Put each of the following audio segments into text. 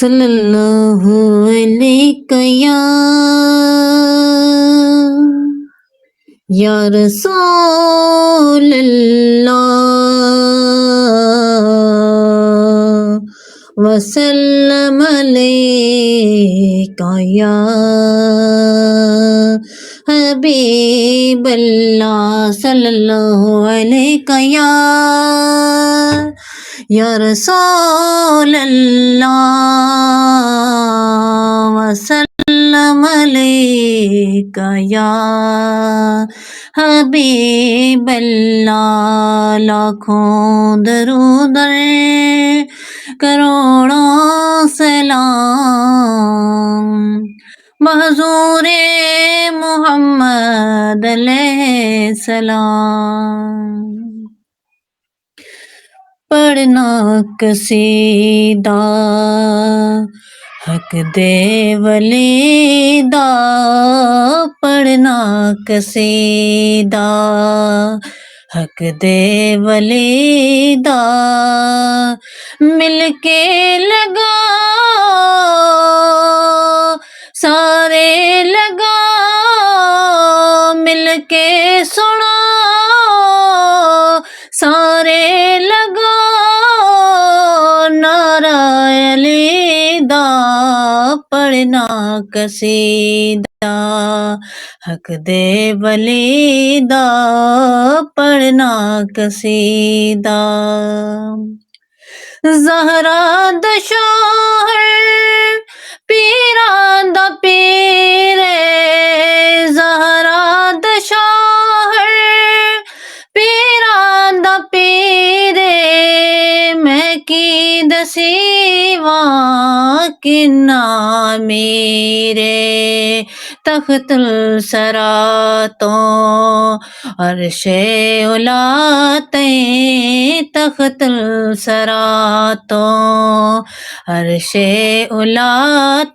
सल्लल्लाहु अलैहि या रसूल अल्लाह वसल्लम अलैका या हबीब अल्लाह सल्लल्लाहु अलैका या रसूल अल्लाह वसल्लम अलैका या हबीब अल्लाह। लाखों दरूद करोड़ों सलाम महजूरे मोहम्मद अलैहिस्सलाम। पढ़ना कसीदा हक दे वलीदा, पढ़ना कसीदा हक दे वलीदा, मिलके लगा सारे लगा, मिलके सुना सारे लगा, नारा अलीदा पढ़ना कसीदा हक दे वलीदा, पढ़ना कसीदा। ज़हरा दा शोहर पीरां दा पीरे, ज़हरा दा शोहर पीरां दा पीरे, मैं की दसीवा किन्ना मेरे तख्तुल सरा तो अर्शे उला तैं, तख्तुल सरा तो अर्शे उला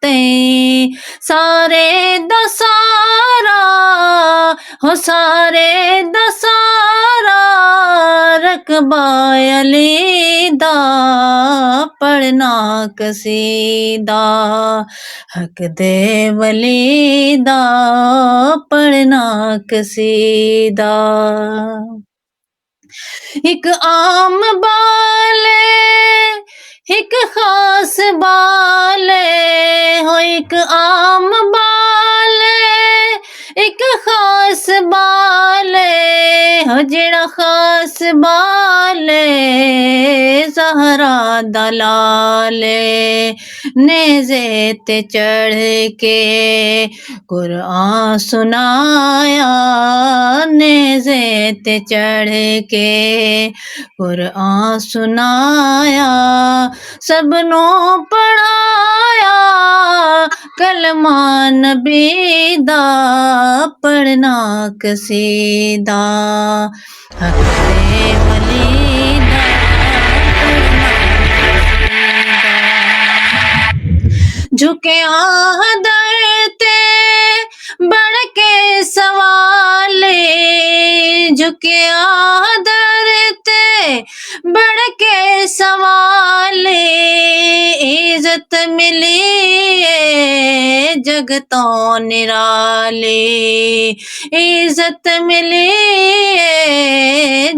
तैं, सारे दसारा हो सारे दसारा रकबा अलीदा, पढ़ना कसीदा हक दे वलीदा, पढ़ना कसीदा। एक आम बाले एक खास बाले हो, एक आम बाले एक खास बाले हो, जेड़ा खास बाले ज़हरा दलाले नेज़े ते चढ़ के कुरान सुनाया, नेज़े ते चढ़ के कुरान सुनाया, सबनों पढ़ाया कलमा नबी दा, पढ़ना कसीदा हक दे वलीदा, पढ़ना कसीदा। झुके आहदरते बढ़ के सवाले, झुके आहदरते बढ़ के सवाले, इज्जत मिली जगतों निराले, इज्जत मिली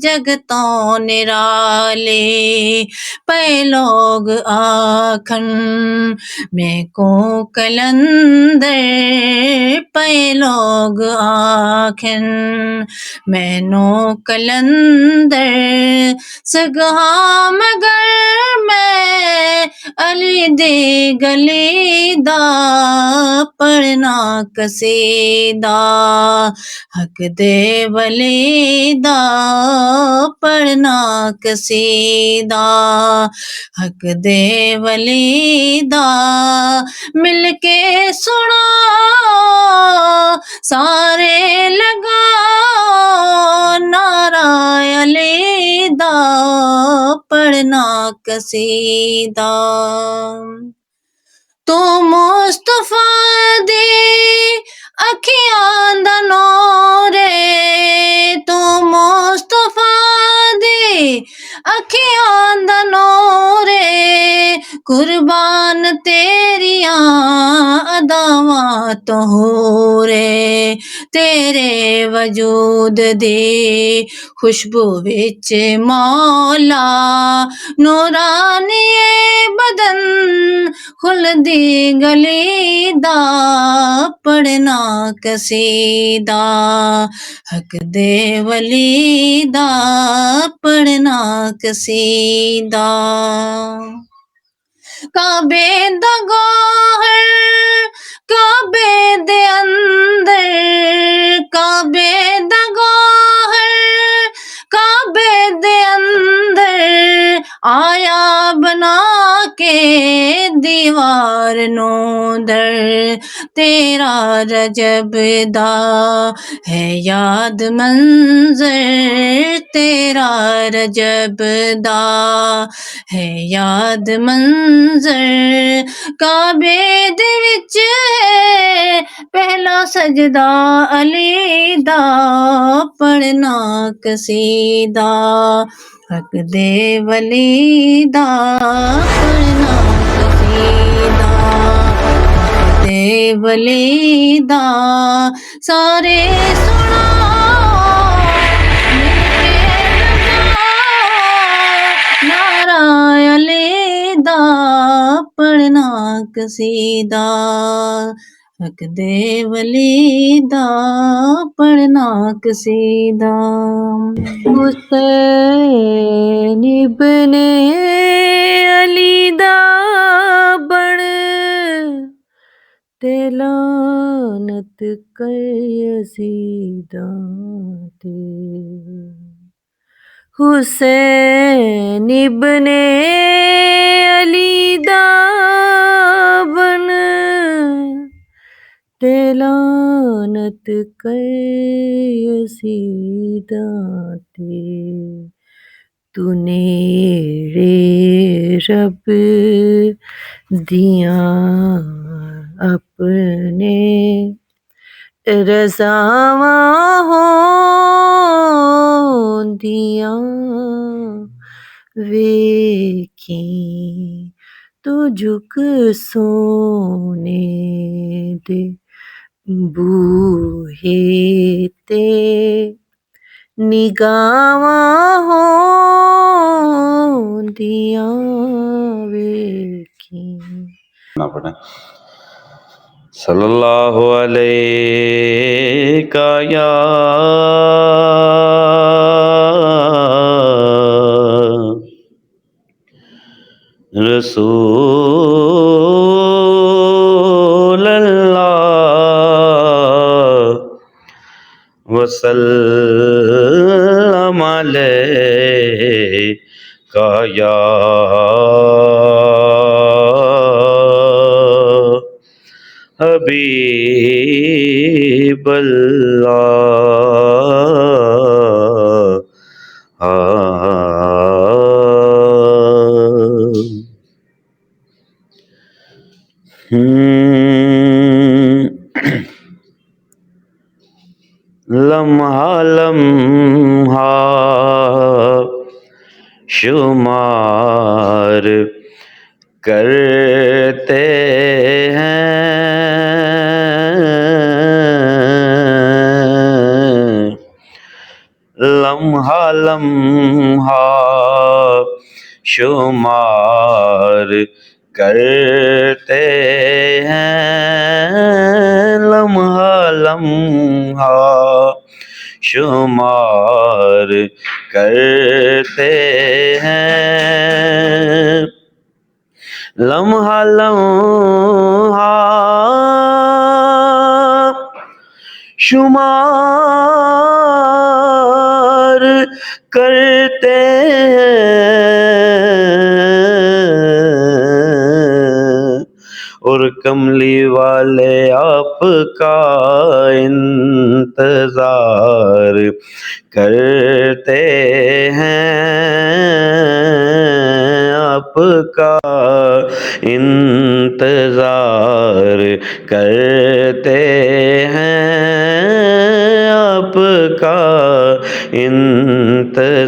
जगतों निराले, पे लोग आखन मैं को कलंदर, पे लोग आखन मैनो कलंदर, सगहा मगर मैं अली दे गलीदा, पढ़ना कसीदा हक दे वलीदा, पढ़ना कसीदा हक दे वलीदा, मिलके सुना सारे लगा, नारा अलीदा पढ़ना कसीदा। तो मुस्तफा दे अखियां दा नूरे, तो मुस्तफा दे अखियां दा नूरे, कुर्बान तेरिया अदावां तो हो रे तेरे वजूद दी खुशबू विच मौला नूरानिए बदन खुलदी गली दा पढ़ना कसीदा हक दे वली दा पढ़ना कसीदा काबे दा गौहर काबे दे अंदर काबे दा गौहर काबे दे अंदर आया बना के दीवार नो दर तेरा रजब दा है याद मंजर तेरा रजब दा है याद मंजर काबे दे विच है पहला सजदा अली दा पढ़ना कसीदा हक दे वली दा पढ़ना कसीदा हक दे वली दा सारे सुना पढ़ना कसीदा हक दे वली दा पढ़ना कसीदा हुसैन इब्ने अली दा बण ते लानत कर यज़ीदा ते हुसैन इब्ने अली दा बन ते लानत कर यज़ीदा ते तूने रे रब दियां अपने रज़ावां होंदियां वेखी तू झुक सोने दे बूहे ते निगाहां होंदियां वेखी ना पड़े सल्लल्लाहु अलैका या रसूल अल्लाह वसल्लम अलैका या हबीब लम्हा लम्हा शुमार करते हैं लम्हा लम्हा शुमार करते हैं लम्हा लम्हा शुमार करते हैं लम्हा लम्हा शुमार करते हैं और कमली वाले आपका इंतजार करते हैं आपका इंतजार करते हैं आपका इंतजार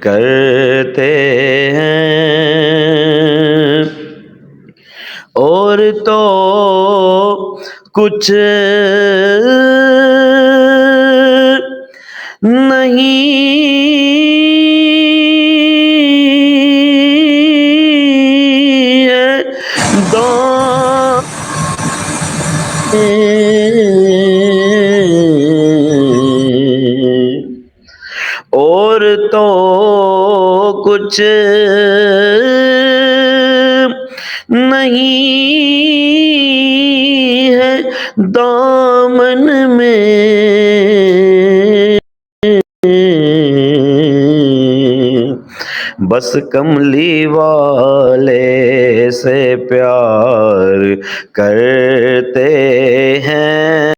करते हैं और तो कुछ नहीं है दाम और तो कुछ नहीं है दामन में, बस कमली वाले से प्यार करते हैं।